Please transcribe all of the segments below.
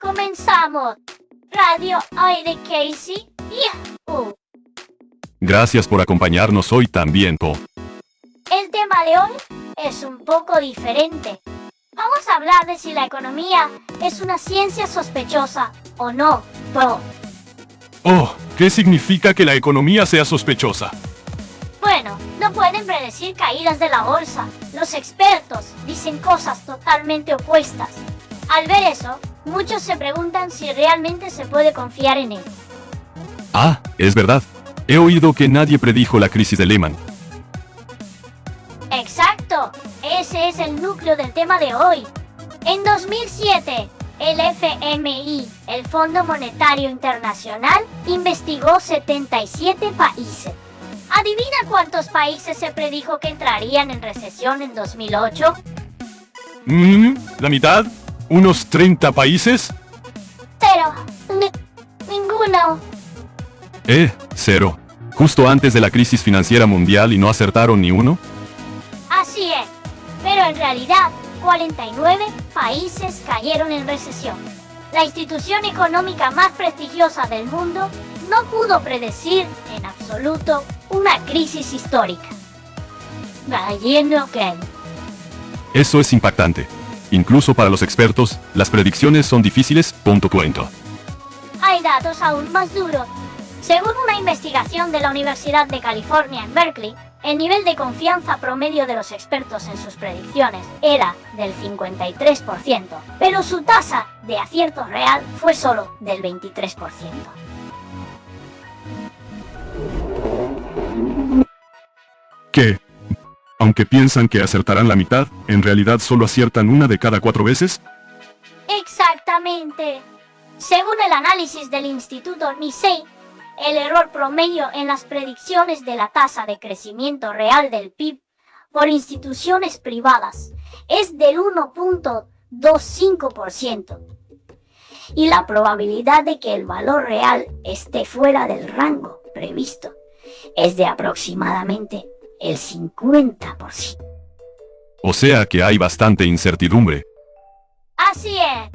Comenzamos. Radio Aire Casey. ¡Yahoo! Gracias por acompañarnos hoy también, Po. El tema de hoy es un poco diferente. Vamos a hablar de si la economía es una ciencia sospechosa o no, Po. Oh, ¿qué significa que la economía sea sospechosa? Bueno, no pueden predecir caídas de la bolsa. Los expertos dicen cosas totalmente opuestas. Al ver eso, muchos se preguntan si realmente se puede confiar en él. Ah, es verdad. He oído que nadie predijo la crisis de Lehman. Exacto, ese es el núcleo del tema de hoy. En 2007, el FMI, el Fondo Monetario Internacional, investigó 77 países. ¿Adivina cuántos países se predijo que entrarían en recesión en 2008? ¿La mitad? ¿Unos 30 países? Cero. Ninguno. Cero. Justo antes de la crisis financiera mundial y no acertaron ni uno. Así es. Pero en realidad, 49 países cayeron en recesión. La institución económica más prestigiosa del mundo no pudo predecir en absoluto una crisis histórica. Eso es impactante. Incluso para los expertos, las predicciones son difíciles, cuento. Hay datos aún más duros. Según una investigación de la Universidad de California en Berkeley, el nivel de confianza promedio de los expertos en sus predicciones era del 53%, pero su tasa de acierto real fue solo del 23%. ¿Qué? Aunque piensan que acertarán la mitad, ¿en realidad solo aciertan una de cada 4 veces? Exactamente. Según el análisis del Instituto Nisei, el error promedio en las predicciones de la tasa de crecimiento real del PIB por instituciones privadas es del 1.25%. Y la probabilidad de que el valor real esté fuera del rango previsto es de aproximadamente el 50%. O sea que hay bastante incertidumbre. Así es.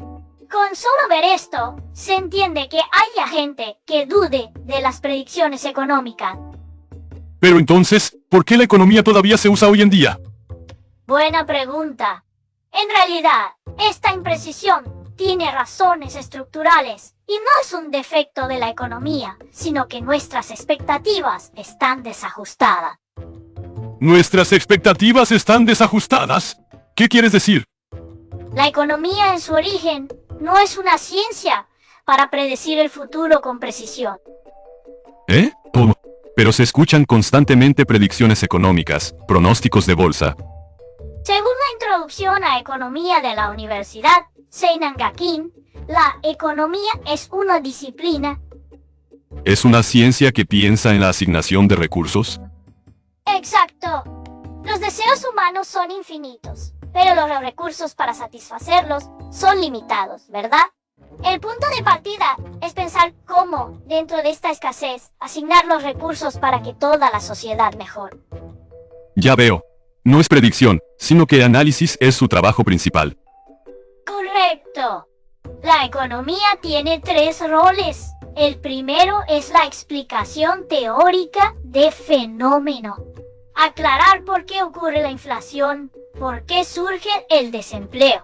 Con solo ver esto, se entiende que haya gente que dude de las predicciones económicas. Pero entonces, ¿por qué la economía todavía se usa hoy en día? Buena pregunta. En realidad, esta imprecisión tiene razones estructurales y no es un defecto de la economía, sino que nuestras expectativas están desajustadas. ¿Nuestras expectativas están desajustadas? ¿Qué quieres decir? La economía en su origen no es una ciencia para predecir el futuro con precisión. Oh, pero se escuchan constantemente predicciones económicas, pronósticos de bolsa. Según la introducción a economía de la Universidad Seinangakin, la economía es una disciplina. ¿Es una ciencia que piensa en la asignación de recursos? Exacto. Los deseos humanos son infinitos, pero los recursos para satisfacerlos son limitados, ¿verdad? El punto de partida es pensar cómo, dentro de esta escasez, asignar los recursos para que toda la sociedad mejore. Ya veo. No es predicción, sino que análisis es su trabajo principal. Correcto. La economía tiene 3 roles. El primero es la explicación teórica de fenómenos. Aclarar por qué ocurre la inflación, por qué surge el desempleo.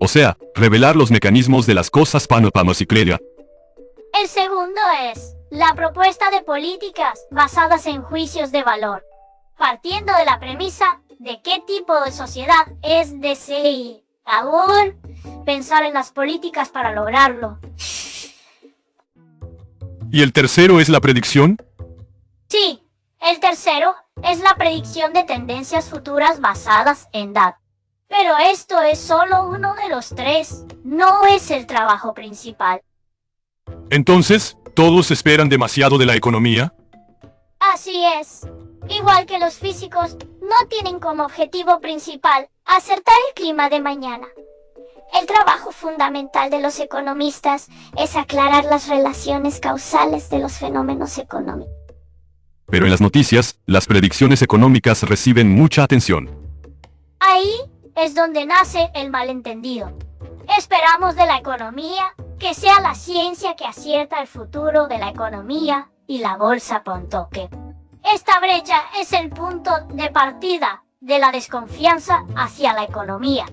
O sea, revelar los mecanismos de las cosas panopamosicleria. El segundo es la propuesta de políticas basadas en juicios de valor, partiendo de la premisa de qué tipo de sociedad es deseable. Pensar en las políticas para lograrlo. ¿Y el tercero es la predicción? Sí, el tercero es la predicción de tendencias futuras basadas en datos. Pero esto es solo uno de los 3, no es el trabajo principal. Entonces, ¿todos esperan demasiado de la economía? Así es. Igual que los físicos, no tienen como objetivo principal acertar el clima de mañana. El trabajo fundamental de los economistas es aclarar las relaciones causales de los fenómenos económicos. Pero en las noticias, las predicciones económicas reciben mucha atención. Ahí es donde nace el malentendido. Esperamos de la economía que sea la ciencia que acierta el futuro de la economía y la bolsa.que. Esta brecha es el punto de partida de la desconfianza hacia la economía.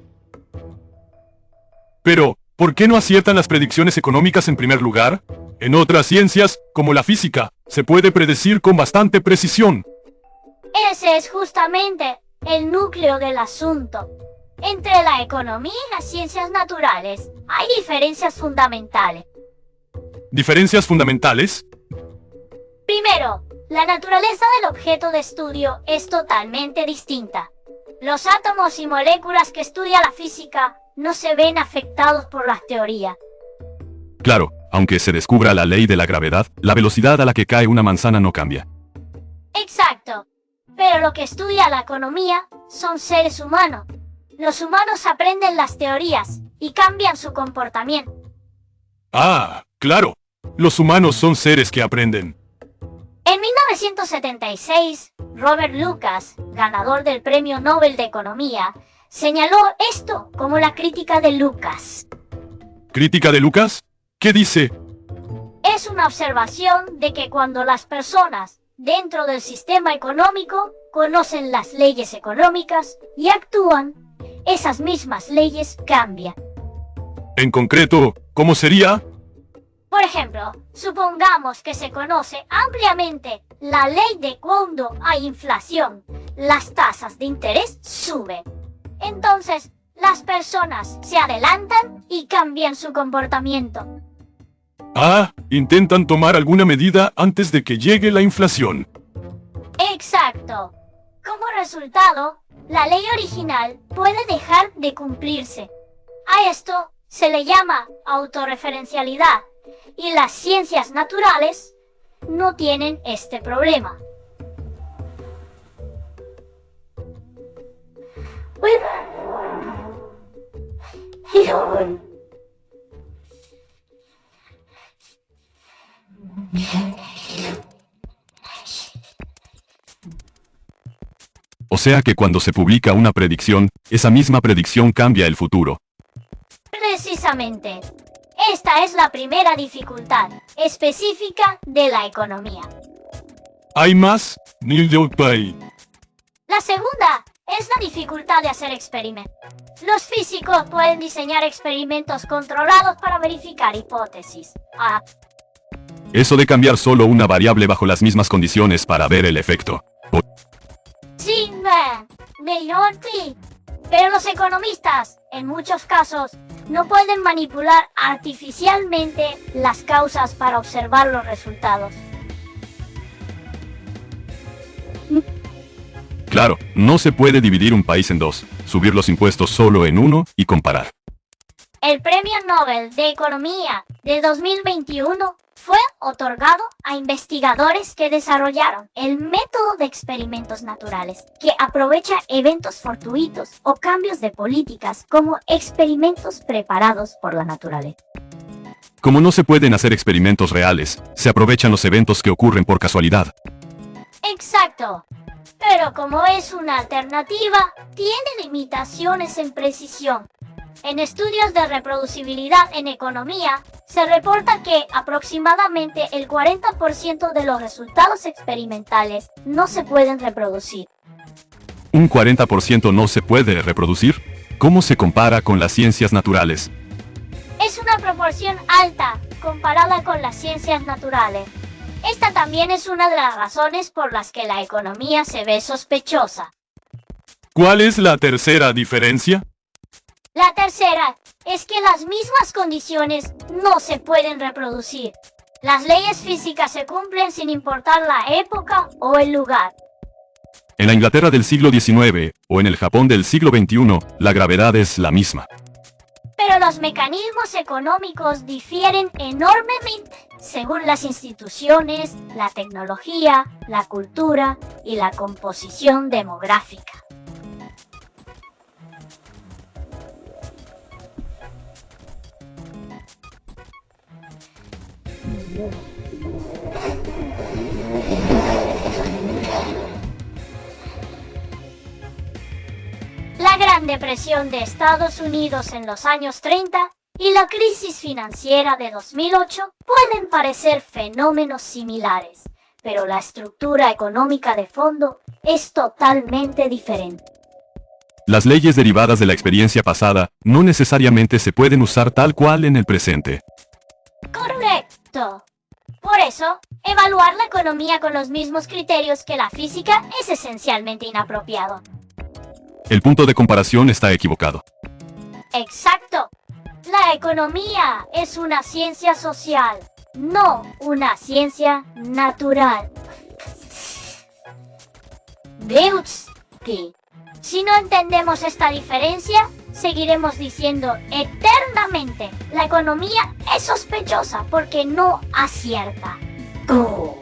Pero, ¿por qué no aciertan las predicciones económicas en primer lugar? En otras ciencias, como la física, se puede predecir con bastante precisión. Ese es justamente el núcleo del asunto. Entre la economía y las ciencias naturales hay diferencias fundamentales. ¿Diferencias fundamentales? Primero, la naturaleza del objeto de estudio es totalmente distinta. Los átomos y moléculas que estudia la física no se ven afectados por las teorías. Claro, aunque se descubra la ley de la gravedad, la velocidad a la que cae una manzana no cambia. Exacto. Pero lo que estudia la economía son seres humanos. Los humanos aprenden las teorías y cambian su comportamiento. Ah, claro. Los humanos son seres que aprenden. En 1976, Robert Lucas, ganador del Premio Nobel de Economía, señaló esto como la crítica de Lucas. ¿Crítica de Lucas? ¿Qué dice? Es una observación de que cuando las personas dentro del sistema económico conocen las leyes económicas y actúan, esas mismas leyes cambian. En concreto, ¿cómo sería? Por ejemplo, supongamos que se conoce ampliamente la ley de cuando hay inflación, las tasas de interés suben. Entonces, las personas se adelantan y cambian su comportamiento. Ah, intentan tomar alguna medida antes de que llegue la inflación. Exacto. Como resultado, la ley original puede dejar de cumplirse. A esto se le llama autorreferencialidad, y las ciencias naturales no tienen este problema. O sea que cuando se publica una predicción, esa misma predicción cambia el futuro. Precisamente. Esta es la primera dificultad específica de la economía. ¿Hay más? La segunda es la dificultad de hacer experimentos. Los físicos pueden diseñar experimentos controlados para verificar hipótesis. Eso de cambiar solo una variable bajo las mismas condiciones para ver el efecto. Sí, pero los economistas, en muchos casos, no pueden manipular artificialmente las causas para observar los resultados. Claro, no se puede dividir un país en dos, subir los impuestos solo en uno y comparar. El Premio Nobel de Economía de 2021 fue otorgado a investigadores que desarrollaron el método de experimentos naturales, que aprovecha eventos fortuitos o cambios de políticas como experimentos preparados por la naturaleza. Como no se pueden hacer experimentos reales, se aprovechan los eventos que ocurren por casualidad. Exacto. Pero como es una alternativa, tiene limitaciones en precisión. En estudios de reproducibilidad en economía, se reporta que aproximadamente el 40% de los resultados experimentales no se pueden reproducir. ¿Un 40% no se puede reproducir? ¿Cómo se compara con las ciencias naturales? Es una proporción alta comparada con las ciencias naturales. Esta también es una de las razones por las que la economía se ve sospechosa. ¿Cuál es la tercera diferencia? La tercera es que las mismas condiciones no se pueden reproducir. Las leyes físicas se cumplen sin importar la época o el lugar. En la Inglaterra del siglo XIX o en el Japón del siglo XXI, la gravedad es la misma. Pero los mecanismos económicos difieren enormemente según las instituciones, la tecnología, la cultura y la composición demográfica. La gran Gran Depresión de Estados Unidos en los años 30 y la crisis financiera de 2008 pueden parecer fenómenos similares, pero la estructura económica de fondo es totalmente diferente. Las leyes derivadas de la experiencia pasada no necesariamente se pueden usar tal cual en el presente. Correcto. Por eso, evaluar la economía con los mismos criterios que la física es esencialmente inapropiado. El punto de comparación está equivocado. Exacto. La economía es una ciencia social, no una ciencia natural. Deutsky. Si no entendemos esta diferencia, seguiremos diciendo eternamente, la economía es sospechosa porque no acierta. Go.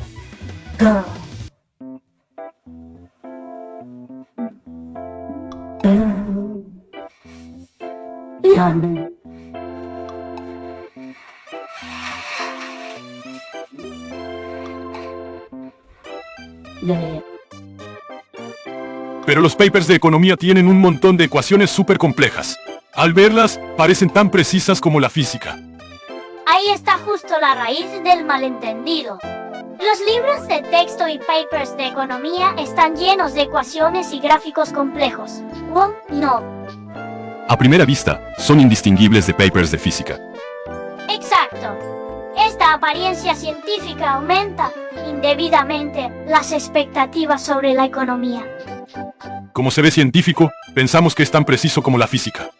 Pero los papers de economía tienen un montón de ecuaciones súper complejas. Al verlas, parecen tan precisas como la física. Ahí está justo la raíz del malentendido. Los libros de texto y papers de economía están llenos de ecuaciones y gráficos complejos. No. A primera vista, son indistinguibles de papers de física. Exacto. Esta apariencia científica aumenta indebidamente las expectativas sobre la economía. Como se ve científico, pensamos que es tan preciso como la física.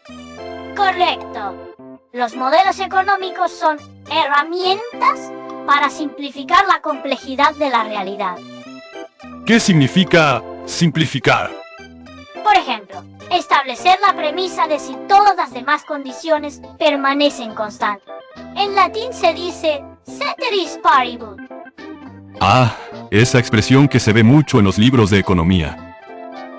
Correcto. Los modelos económicos son herramientas para simplificar la complejidad de la realidad. ¿Qué significa simplificar? Por ejemplo, establecer la premisa de si todas las demás condiciones permanecen constantes. En latín se dice ceteris paribus. Ah, esa expresión que se ve mucho en los libros de economía.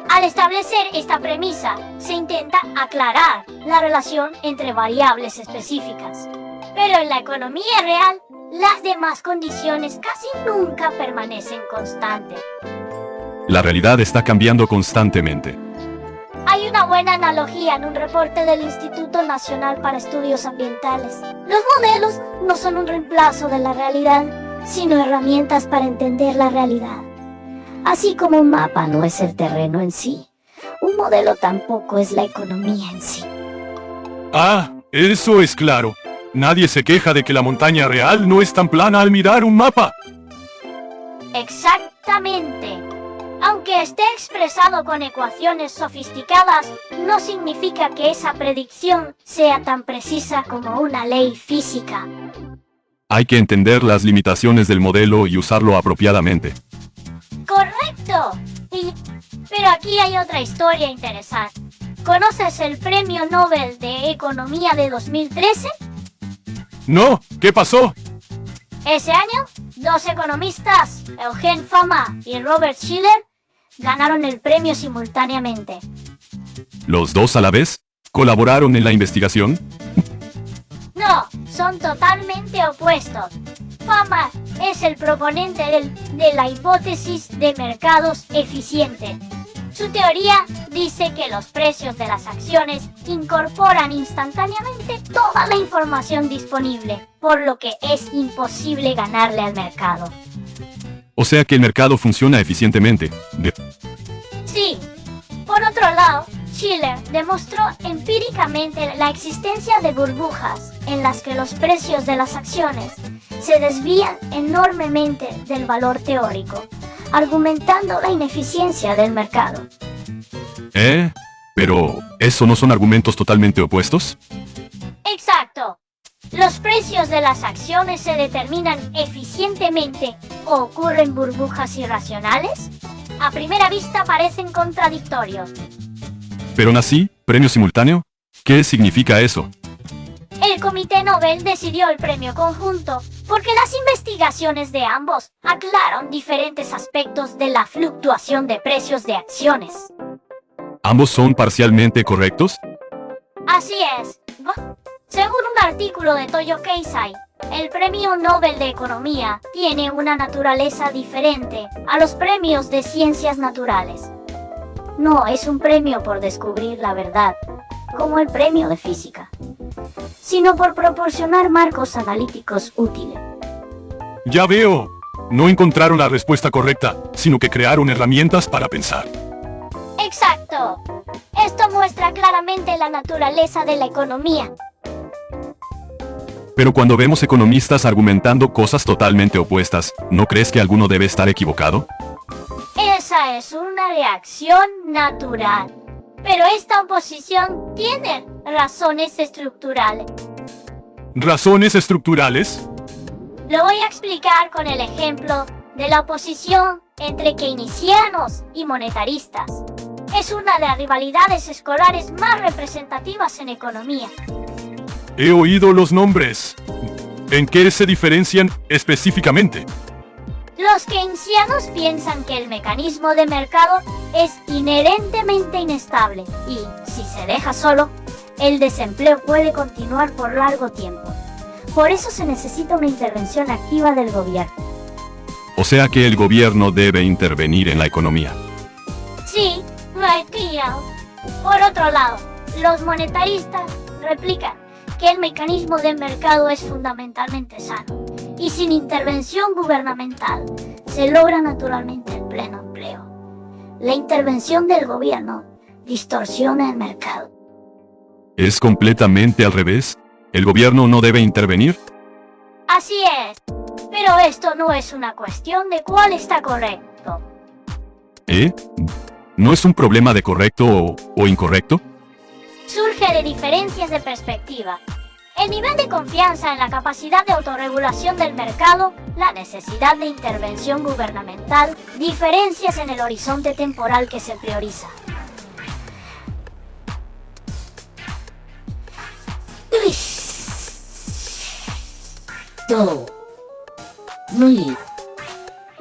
Al establecer esta premisa, se intenta aclarar la relación entre variables específicas. Pero en la economía real, las demás condiciones casi nunca permanecen constantes. La realidad está cambiando constantemente. Hay una buena analogía en un reporte del Instituto Nacional para Estudios Ambientales. Los modelos no son un reemplazo de la realidad, sino herramientas para entender la realidad. Así como un mapa no es el terreno en sí, un modelo tampoco es la economía en sí. Ah, eso es claro. Nadie se queja de que la montaña real no es tan plana al mirar un mapa. Exactamente. Aunque esté expresado con ecuaciones sofisticadas, no significa que esa predicción sea tan precisa como una ley física. Hay que entender las limitaciones del modelo y usarlo apropiadamente. ¡Correcto! Pero aquí hay otra historia interesante. ¿Conoces el Premio Nobel de Economía de 2013? No, ¿qué pasó? Ese año, dos economistas, Eugen Fama y Robert Shiller, ganaron el premio simultáneamente. ¿Los dos a la vez? ¿Colaboraron en la investigación? No, son totalmente opuestos. Fama es el proponente de la hipótesis de mercados eficiente. Su teoría dice que los precios de las acciones incorporan instantáneamente toda la información disponible, por lo que es imposible ganarle al mercado. O sea que el mercado funciona eficientemente. Sí. Por otro lado, Shiller demostró empíricamente la existencia de burbujas en las que los precios de las acciones se desvían enormemente del valor teórico, argumentando la ineficiencia del mercado. ¿Pero eso no son argumentos totalmente opuestos? Exacto. Los precios de las acciones se determinan eficientemente o ocurren burbujas irracionales. A primera vista parecen contradictorios. ¿Pero aún así, premio simultáneo? ¿Qué significa eso? El Comité Nobel decidió el premio conjunto porque las investigaciones de ambos aclaran diferentes aspectos de la fluctuación de precios de acciones. ¿Ambos son parcialmente correctos? Así es. Según un artículo de Toyo Keizai, el Premio Nobel de Economía tiene una naturaleza diferente a los premios de ciencias naturales. no es un premio por descubrir la verdad, como el premio de física, sino por proporcionar marcos analíticos útiles. Ya veo. No encontraron la respuesta correcta, sino que crearon herramientas para pensar. Exacto. Esto muestra claramente la naturaleza de la economía. Pero cuando vemos economistas argumentando cosas totalmente opuestas, ¿no crees que alguno debe estar equivocado? Esa es una reacción natural. Pero esta oposición tiene razones estructurales. ¿Razones estructurales? Lo voy a explicar con el ejemplo de la oposición entre keynesianos y monetaristas. Es una de las rivalidades escolares más representativas en economía. He oído los nombres. ¿En qué se diferencian específicamente? Los keynesianos piensan que el mecanismo de mercado es inherentemente inestable y, si se deja solo, el desempleo puede continuar por largo tiempo. Por eso se necesita una intervención activa del gobierno. O sea que el gobierno debe intervenir en la economía. Sí, tío. Por otro lado, los monetaristas replican que el mecanismo de mercado es fundamentalmente sano y sin intervención gubernamental se logra naturalmente el pleno empleo. La intervención del gobierno distorsiona el mercado. ¿Es completamente al revés? ¿El gobierno no debe intervenir? Así es, pero esto no es una cuestión de cuál está correcto. ¿No es un problema de correcto o incorrecto? Surge de diferencias de perspectiva. El nivel de confianza en la capacidad de autorregulación del mercado, la necesidad de intervención gubernamental, diferencias en el horizonte temporal que se prioriza.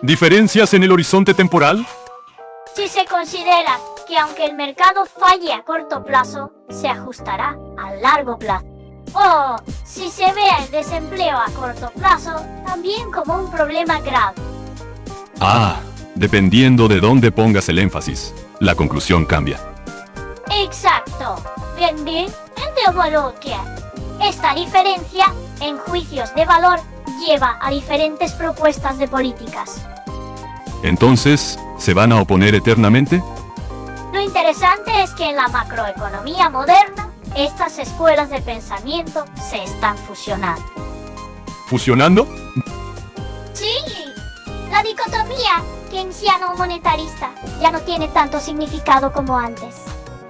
¿Diferencias en el horizonte temporal? Si se considera que aunque el mercado falle a corto plazo, se ajustará a largo plazo. O si se ve el desempleo a corto plazo también como un problema grave. Dependiendo de dónde pongas el énfasis, la conclusión cambia. Exacto. Bien, en valor que esta diferencia en juicios de valor lleva a diferentes propuestas de políticas. Entonces, ¿se van a oponer eternamente? Lo interesante es que en la macroeconomía moderna, estas escuelas de pensamiento se están fusionando. ¿Fusionando? Sí, la dicotomía keynesiano-monetarista ya no tiene tanto significado como antes.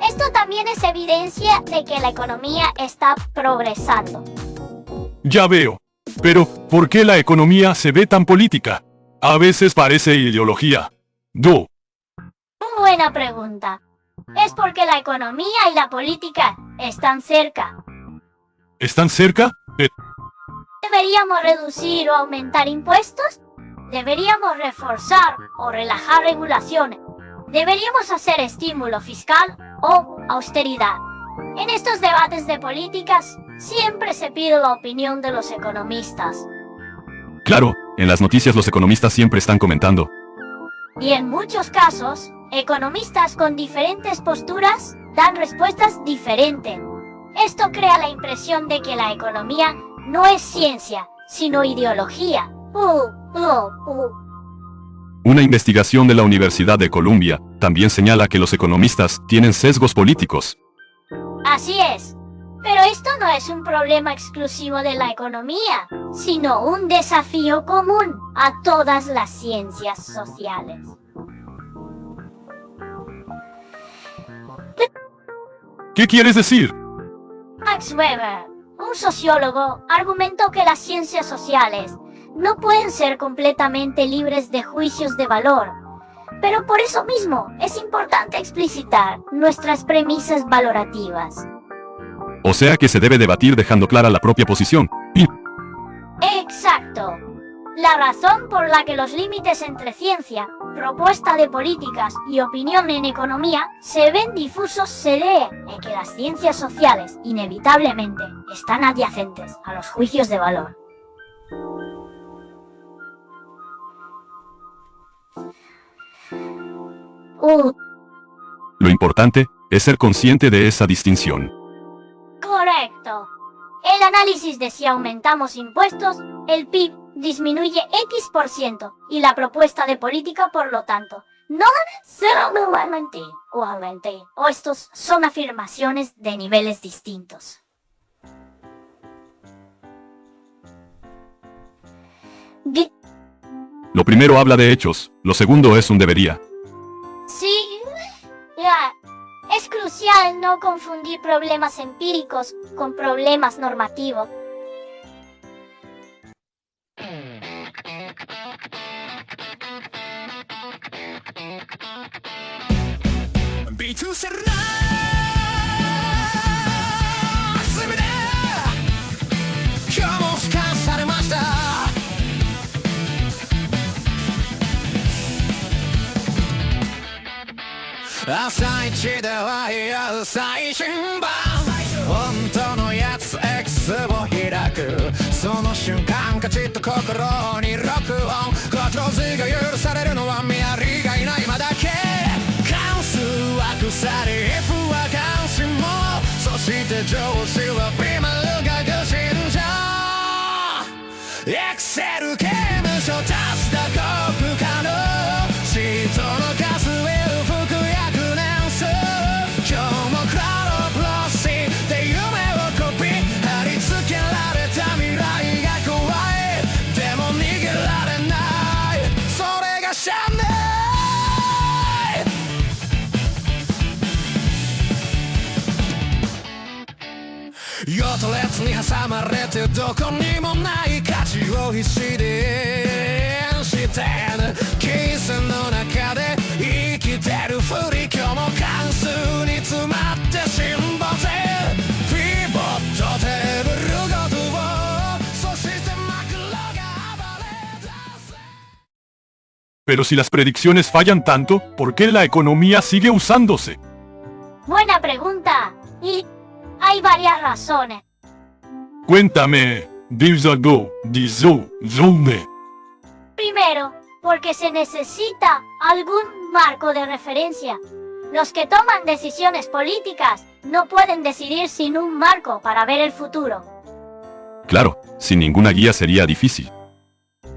Esto también es evidencia de que la economía está progresando. Ya veo. Pero, ¿por qué la economía se ve tan política? A veces parece ideología. Buena pregunta. Es porque la economía y la política están cerca. ¿Están cerca? ¿Deberíamos reducir o aumentar impuestos? ¿Deberíamos reforzar o relajar regulaciones? ¿Deberíamos hacer estímulo fiscal o austeridad? En estos debates de políticas, siempre se pide la opinión de los economistas. Claro, en las noticias los economistas siempre están comentando. Y en muchos casos, economistas con diferentes posturas dan respuestas diferentes. Esto crea la impresión de que la economía no es ciencia, sino ideología. Una investigación de la Universidad de Columbia también señala que los economistas tienen sesgos políticos. Así es. Pero esto no es un problema exclusivo de la economía, sino un desafío común a todas las ciencias sociales. ¿Qué quieres decir? Max Weber, un sociólogo, argumentó que las ciencias sociales no pueden ser completamente libres de juicios de valor, pero por eso mismo es importante explicitar nuestras premisas valorativas. O sea que se debe debatir dejando clara la propia posición. Exacto. La razón por la que los límites entre ciencia, propuesta de políticas y opinión en economía se ven difusos se debe a que las ciencias sociales inevitablemente están adyacentes a los juicios de valor. Lo importante es ser consciente de esa distinción. Correcto. El análisis de si aumentamos impuestos, el PIB disminuye X% y la propuesta de política, por lo tanto, no será nuevamente o aumente. O estos son afirmaciones de niveles distintos. Lo primero habla de hechos, lo segundo es un debería. Sí, es crucial no confundir problemas empíricos con problemas normativos.朝一では言う最新版本当のやつ X を開くその瞬間カチッと心に録音コントロール Z が許されるのは見張りがいない今だけ関数は腐り F は関心もそして上司はビマルが愚信者エクセル刑務所足した国家のシートの数用途列に挟まれてどこにもない価値を必死で演して金銭の中で生きてるふり今日も関数に詰まって辛抱ぜピボットテーブルごとをそしてマクロが暴れ出す Pero si las predicciones fallan tanto, ¿por qué la economía sigue usándose? Buena pregunta. Y hay varias razones. Cuéntame, Zoome. Primero, porque se necesita algún marco de referencia. Los que toman decisiones políticas no pueden decidir sin un marco para ver el futuro. Claro, sin ninguna guía sería difícil.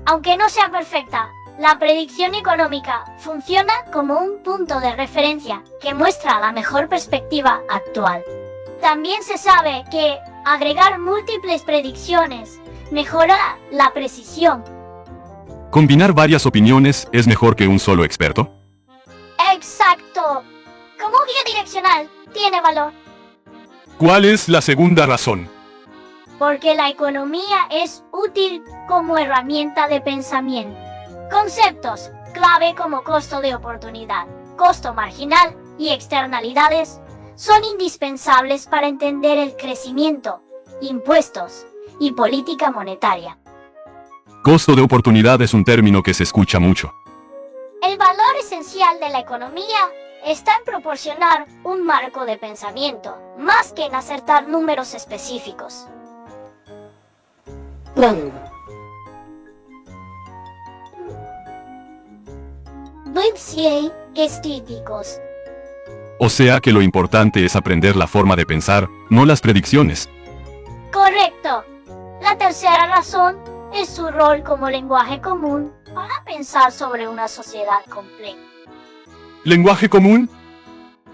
Aunque no sea perfecta, la predicción económica funciona como un punto de referencia que muestra la mejor perspectiva actual. También se sabe que agregar múltiples predicciones mejora la precisión. ¿Combinar varias opiniones es mejor que un solo experto? Exacto. Como guía direccional, tiene valor. ¿Cuál es la segunda razón? Porque la economía es útil como herramienta de pensamiento. Conceptos clave como costo de oportunidad, costo marginal y externalidades son indispensables para entender el crecimiento, impuestos y política monetaria. Costo de oportunidad es un término que se escucha mucho. El valor esencial de la economía está en proporcionar un marco de pensamiento, más que en acertar números específicos. Estípicos. O sea que lo importante es aprender la forma de pensar, no las predicciones. Correcto. La tercera razón es su rol como lenguaje común para pensar sobre una sociedad compleja. ¿Lenguaje común?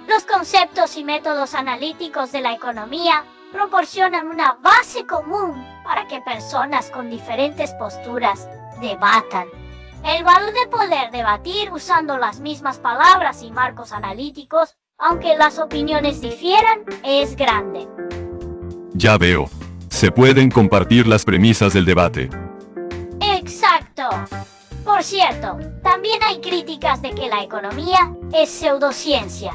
Los conceptos y métodos analíticos de la economía proporcionan una base común para que personas con diferentes posturas debatan. El valor de poder debatir usando las mismas palabras y marcos analíticos, aunque las opiniones difieran, es grande. Ya veo. Se pueden compartir las premisas del debate. Exacto. Por cierto, también hay críticas de que la economía es pseudociencia.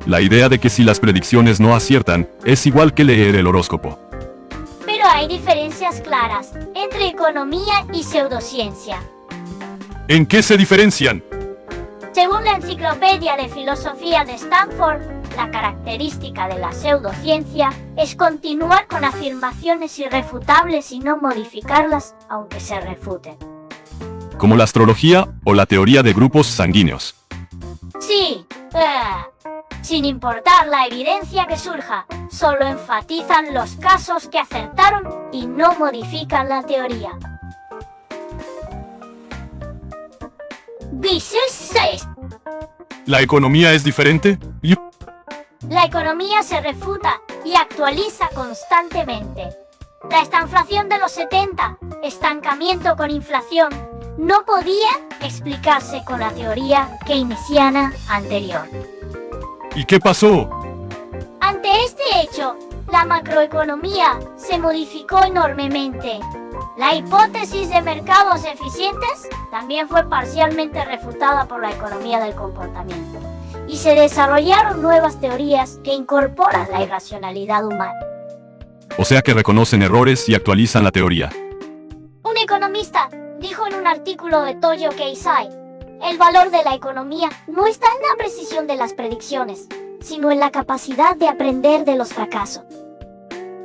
La idea de que si las predicciones no aciertan, es igual que leer el horóscopo. Pero hay diferencias claras entre economía y pseudociencia. ¿En qué se diferencian? Según la Enciclopedia de Filosofía de Stanford, La característica de la pseudociencia es continuar con afirmaciones irrefutables y no modificarlas aunque se refuten. Como la astrología o la teoría de grupos sanguíneos. Sí, sin importar la evidencia que surja, solo enfatizan los casos que acertaron y no modifican la teoría. Business. ¿La economía es diferente? La economía se refuta y actualiza constantemente. La estanflación de los 70, estancamiento con inflación, no podía explicarse con la teoría keynesiana anterior. ¿Y qué pasó? Ante este hecho, la macroeconomía se modificó enormemente. La hipótesis de mercados eficientes también fue parcialmente refutada por la economía del comportamiento, y se desarrollaron nuevas teorías que incorporan la irracionalidad humana. O sea que reconocen errores y actualizan la teoría. Un economista dijo en un artículo de Toyo Keizai, el valor de la economía no está en la precisión de las predicciones, sino en la capacidad de aprender de los fracasos.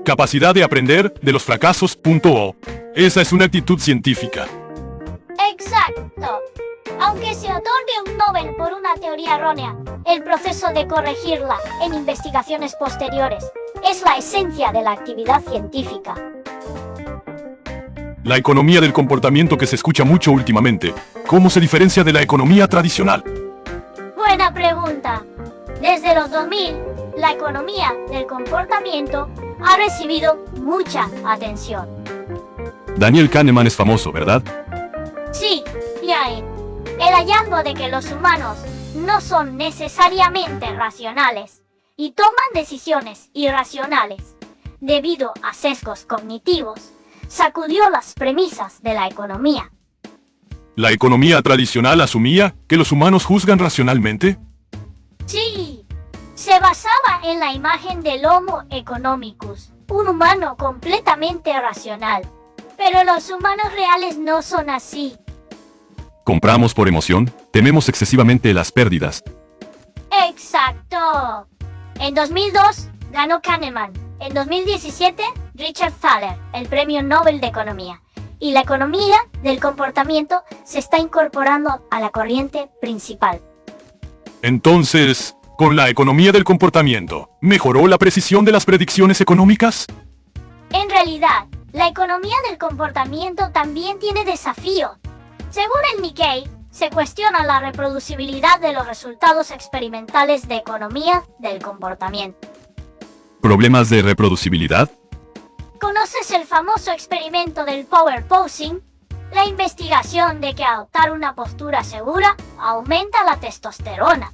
Capacidad de aprender de los fracasos. Esa es una actitud científica. Exacto. Aunque se otorgue un Nobel por una teoría errónea, el proceso de corregirla en investigaciones posteriores es la esencia de la actividad científica. La economía del comportamiento que se escucha mucho últimamente, ¿cómo se diferencia de la economía tradicional? Buena pregunta. Desde los 2000, la economía del comportamiento ha recibido mucha atención. Daniel Kahneman es famoso, ¿verdad? Sí, Yain. El hallazgo de que los humanos no son necesariamente racionales y toman decisiones irracionales debido a sesgos cognitivos sacudió las premisas de la economía. ¿La economía tradicional asumía que los humanos juzgan racionalmente? Sí, se basaba en la imagen del Homo economicus, un humano completamente racional. Pero los humanos reales no son así. Compramos por emoción, tememos excesivamente las pérdidas. Exacto. En 2002 ganó Kahneman. En 2017 Richard Thaler, el Premio Nobel de Economía. Y la economía del comportamiento se está incorporando a la corriente principal. Entonces, ¿con la economía del comportamiento, mejoró la precisión de las predicciones económicas? En realidad, la economía del comportamiento también tiene desafíos. Según el Nikkei, se cuestiona la reproducibilidad de los resultados experimentales de economía del comportamiento. ¿Problemas de reproducibilidad? ¿Conoces el famoso experimento del power posing? La investigación de que adoptar una postura segura aumenta la testosterona.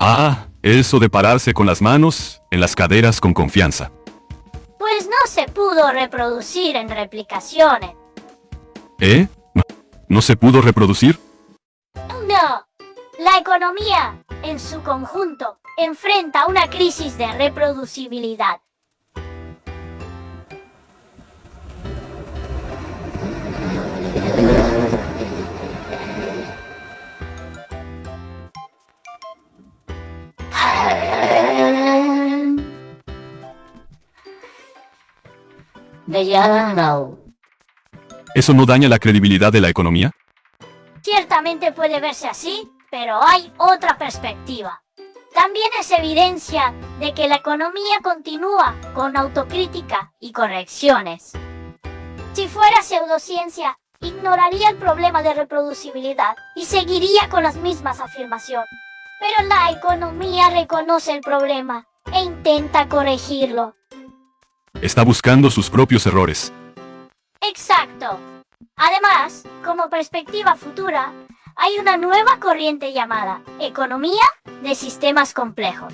Ah, eso de pararse con las manos en las caderas con confianza. Pues no se pudo reproducir en replicaciones. ¿Eh? ¿No se pudo reproducir? No. La economía, en su conjunto, enfrenta una crisis de reproducibilidad. ¿Eso no daña la credibilidad de la economía? Ciertamente puede verse así, pero hay otra perspectiva. También es evidencia de que la economía continúa con autocrítica y correcciones. Si fuera pseudociencia, ignoraría el problema de reproducibilidad y seguiría con las mismas afirmaciones. Pero la economía reconoce el problema e intenta corregirlo. Está buscando sus propios errores. Exacto. Además, como perspectiva futura, hay una nueva corriente llamada economía de sistemas complejos.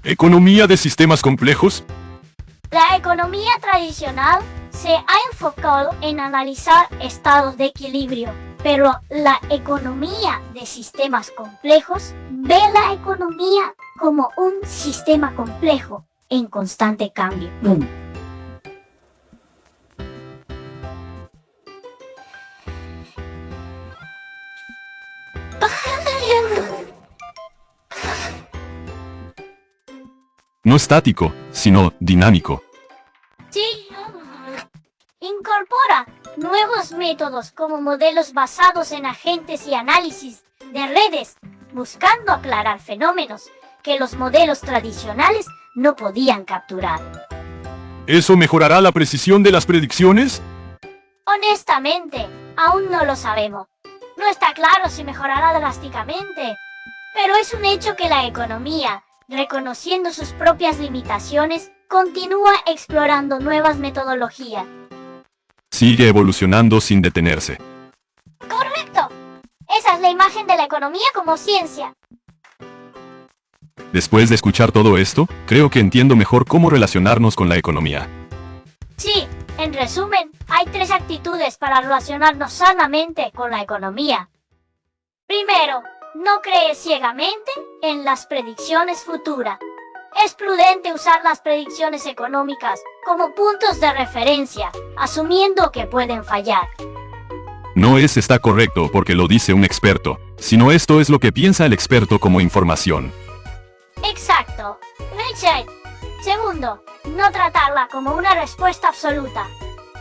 ¿Economía de sistemas complejos? La economía tradicional se ha enfocado en analizar estados de equilibrio, pero la economía de sistemas complejos ve la economía como un sistema complejo en constante cambio. estático, sino dinámico. Sí. Incorpora nuevos métodos como modelos basados en agentes y análisis de redes, buscando aclarar fenómenos que los modelos tradicionales no podían capturar. ¿Eso mejorará la precisión de las predicciones? Honestamente, aún no lo sabemos. No está claro si mejorará drásticamente, pero es un hecho que la economía, reconociendo sus propias limitaciones, continúa explorando nuevas metodologías. Sigue evolucionando sin detenerse. ¡Correcto! Esa es la imagen de la economía como ciencia. Después de escuchar todo esto, creo que entiendo mejor cómo relacionarnos con la economía. Sí, en resumen, hay 3 actitudes para relacionarnos sanamente con la economía. Primero, no creer ciegamente en las predicciones futuras. Es prudente usar las predicciones económicas como puntos de referencia, asumiendo que pueden fallar. No está correcto porque lo dice un experto, sino esto es lo que piensa el experto como información. Exacto. Richard. Segundo, no tratarla como una respuesta absoluta.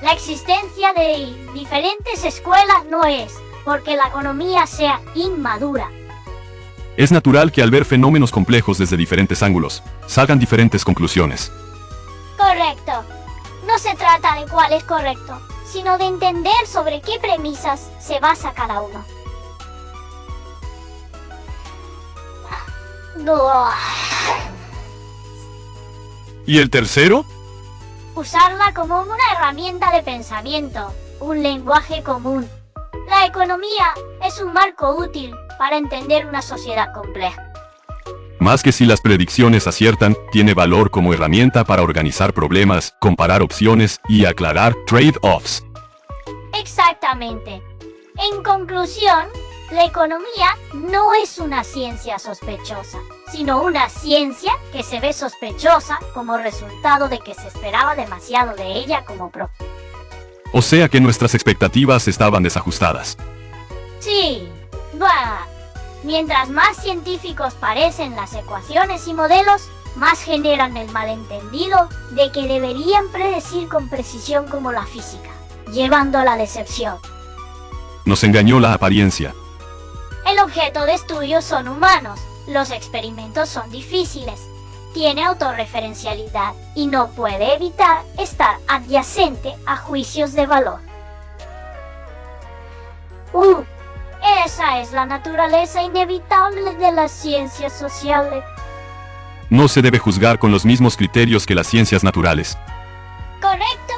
La existencia de diferentes escuelas no es porque la economía sea inmadura. Es natural que al ver fenómenos complejos desde diferentes ángulos, salgan diferentes conclusiones. Correcto. No se trata de cuál es correcto, sino de entender sobre qué premisas se basa cada uno. ¿Y el tercero? Usarla como una herramienta de pensamiento, un lenguaje común. La economía es un marco útil para entender una sociedad compleja. Más que si las predicciones aciertan, tiene valor como herramienta para organizar problemas, comparar opciones y aclarar trade-offs. Exactamente. En conclusión, la economía no es una ciencia sospechosa, sino una ciencia que se ve sospechosa como resultado de que se esperaba demasiado de ella como propia. O sea que nuestras expectativas estaban desajustadas. Sí, mientras más científicos parecen las ecuaciones y modelos, más generan el malentendido de que deberían predecir con precisión como la física, llevando a la decepción. Nos engañó la apariencia. El objeto de estudio son humanos, los experimentos son difíciles, tiene autorreferencialidad y no puede evitar estar adyacente a juicios de valor. Esa es la naturaleza inevitable de las ciencias sociales. No se debe juzgar con los mismos criterios que las ciencias naturales. Correcto.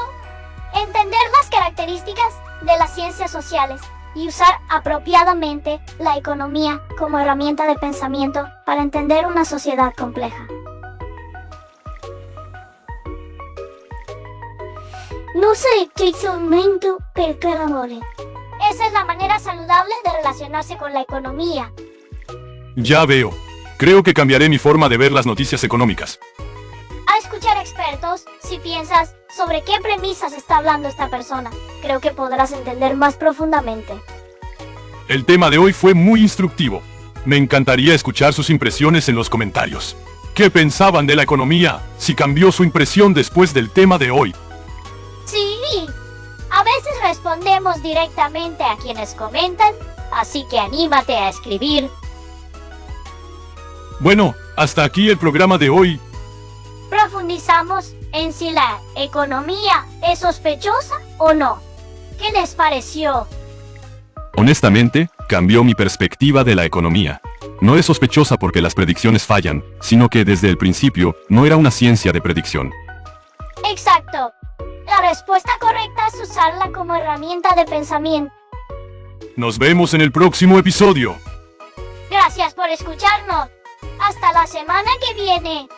Entender las características de las ciencias sociales y usar apropiadamente la economía como herramienta de pensamiento para entender una sociedad compleja. No sé qué momento per amore. Esa es la manera saludable de relacionarse con la economía. Ya veo. Creo que cambiaré mi forma de ver las noticias económicas. A escuchar expertos, si piensas sobre qué premisas está hablando esta persona, creo que podrás entender más profundamente. El tema de hoy fue muy instructivo. Me encantaría escuchar sus impresiones en los comentarios. ¿Qué pensaban de la economía? Si cambió su impresión después del tema de hoy. Sí, a veces respondemos directamente a quienes comentan, así que anímate a escribir. Bueno, hasta aquí el programa de hoy. Profundizamos en si la economía es sospechosa o no. ¿Qué les pareció? Honestamente, cambió mi perspectiva de la economía. No es sospechosa porque las predicciones fallan, sino que desde el principio no era una ciencia de predicción. Exacto. La respuesta correcta es usarla como herramienta de pensamiento. Nos vemos en el próximo episodio. Gracias por escucharnos. Hasta la semana que viene.